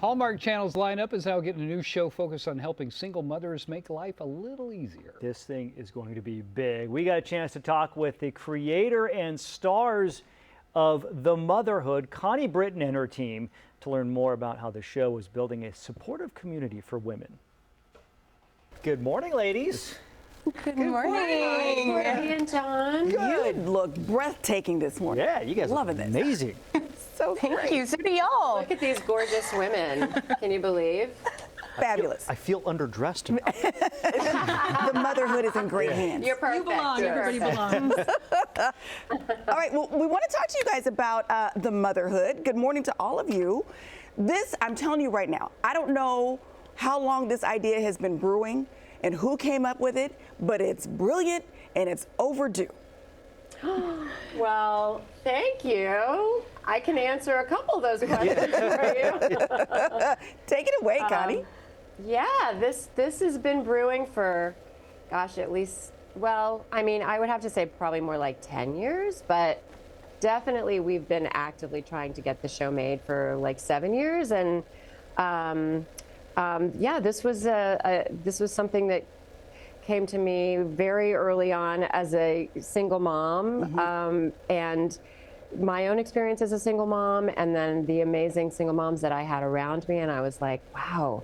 Hallmark Channel's lineup is out getting a new show focused on helping single mothers make life a little easier. This thing is going to be big. We got a chance to talk with the creator and stars of the Motherhood, Connie Britton, and her team to learn more about how the show is building a supportive community for women. Good morning, ladies. Good morning. Courtney and John. You look breathtaking this morning. Yeah, you guys look amazing. So thank you. So do y'all. Look at these gorgeous women. Can you believe? Fabulous. I feel underdressed now. The motherhood is in great hands. You're perfect. You belong. Everybody belongs. All right, well, we want to talk to you guys about the motherhood. Good morning to all of you. This, I'm telling you right now, I don't know how long this idea has been brewing and who came up with it, but it's brilliant and it's overdue. Well, thank you. I can answer a couple of those questions for you. Take it away, Connie. Yeah, this has been brewing for, gosh, at least, well, I mean, I would have to say probably more like 10 years, but definitely we've been actively trying to get the show made for like 7 years. And yeah, this was something that came to me very early on as a single mom, and my own experience as a single mom, and then the amazing single moms that I had around me, and I was like, wow,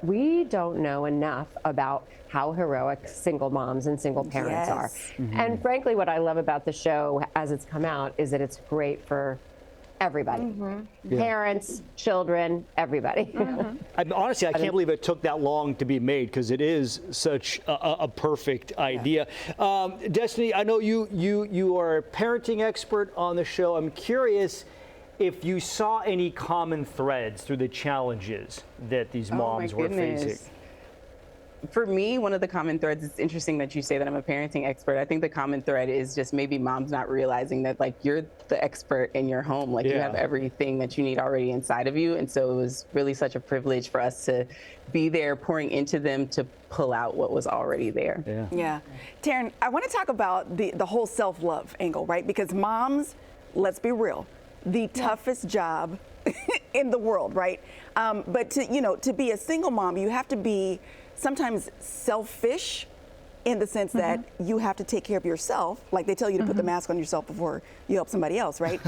we don't know enough about how heroic single moms and single parents are. And frankly, what I love about the show as it's come out is that it's great for everybody. Parents, children, everybody. Honestly, I can't believe it took that long to be made because it is such a perfect idea. Destiny, I know you are a parenting expert on the show. I'm curious if you saw any common threads through the challenges that these moms were facing. For me, one of the common threads, it's interesting that you say that I'm a parenting expert. I think the common thread is just maybe moms not realizing that like you're the expert in your home, like you have everything that you need already inside of you. And so it was really such a privilege for us to be there pouring into them to pull out what was already there. Yeah. Taryn, I want to talk about the whole self-love angle, right? Because moms, let's be real, the toughest job in the world, right? But to be a single mom, you have to be sometimes selfish in the sense that you have to take care of yourself. Like they tell you to put the mask on yourself before you help somebody else, right?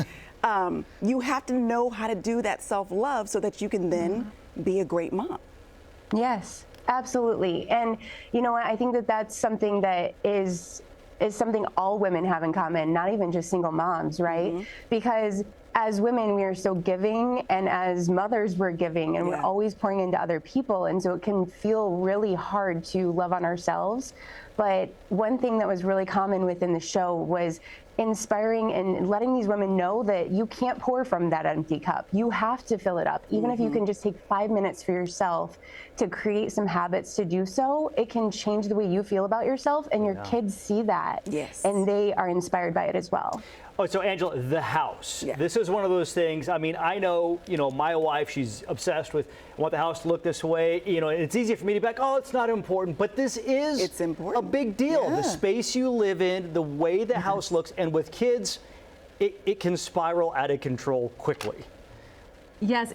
You have to know how to do that self-love so that you can then be a great mom. Yes, absolutely. And you know what? I think that that's something that is something all women have in common, not even just single moms, right? Because as women, we are so giving, and as mothers, we're giving, and we're always pouring into other people. And so it can feel really hard to love on ourselves. But one thing that was really common within the show was inspiring and letting these women know that you can't pour from that empty cup. You have to fill it up. Even if you can just take 5 minutes for yourself to create some habits to do so, it can change the way you feel about yourself, and your kids see that. And they are inspired by it as well. Oh, so Angela, the house. This is one of those things. I mean, I know, my wife, she's obsessed with, I want the house to look this way. It's easy for me to be like, oh, it's not important. But this is a big deal. The space you live in, the way the house looks, and with kids, it can spiral out of control quickly. Yes,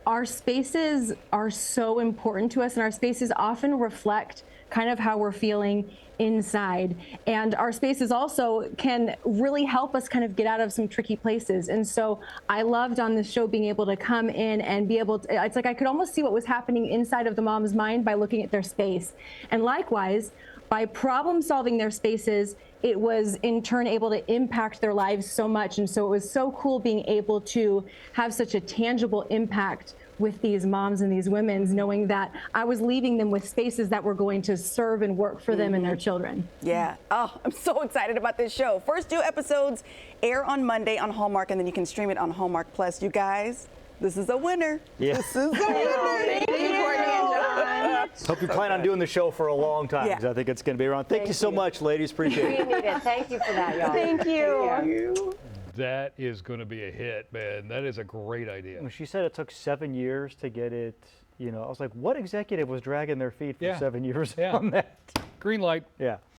our spaces are so important to us, and our spaces often reflect kind of how we're feeling inside. And our spaces also can really help us kind of get out of some tricky places. And so I loved on this show being able to come in and be able to, it's like I could almost see what was happening inside of the mom's mind by looking at their space. And likewise, by problem solving their spaces, it was in turn able to impact their lives so much. And so it was so cool being able to have such a tangible impact with these moms and these women, knowing that I was leaving them with spaces that were going to serve and work for them and their children. Yeah. Oh, I'm so excited about this show. First 2 episodes air on Monday on Hallmark, and then you can stream it on Hallmark Plus. You guys, this is a winner. This is a winner. Thank you, Courtney and John. Hope you plan on doing the show for a long time, because I think it's going to be around. Thank you so much, ladies. Appreciate it. We need it. Thank you for that, y'all. Thank you. That is going to be a hit, man. That is a great idea. When she said it took 7 years to get it, I was like, what executive was dragging their feet for 7 years on that? Green light. Yeah.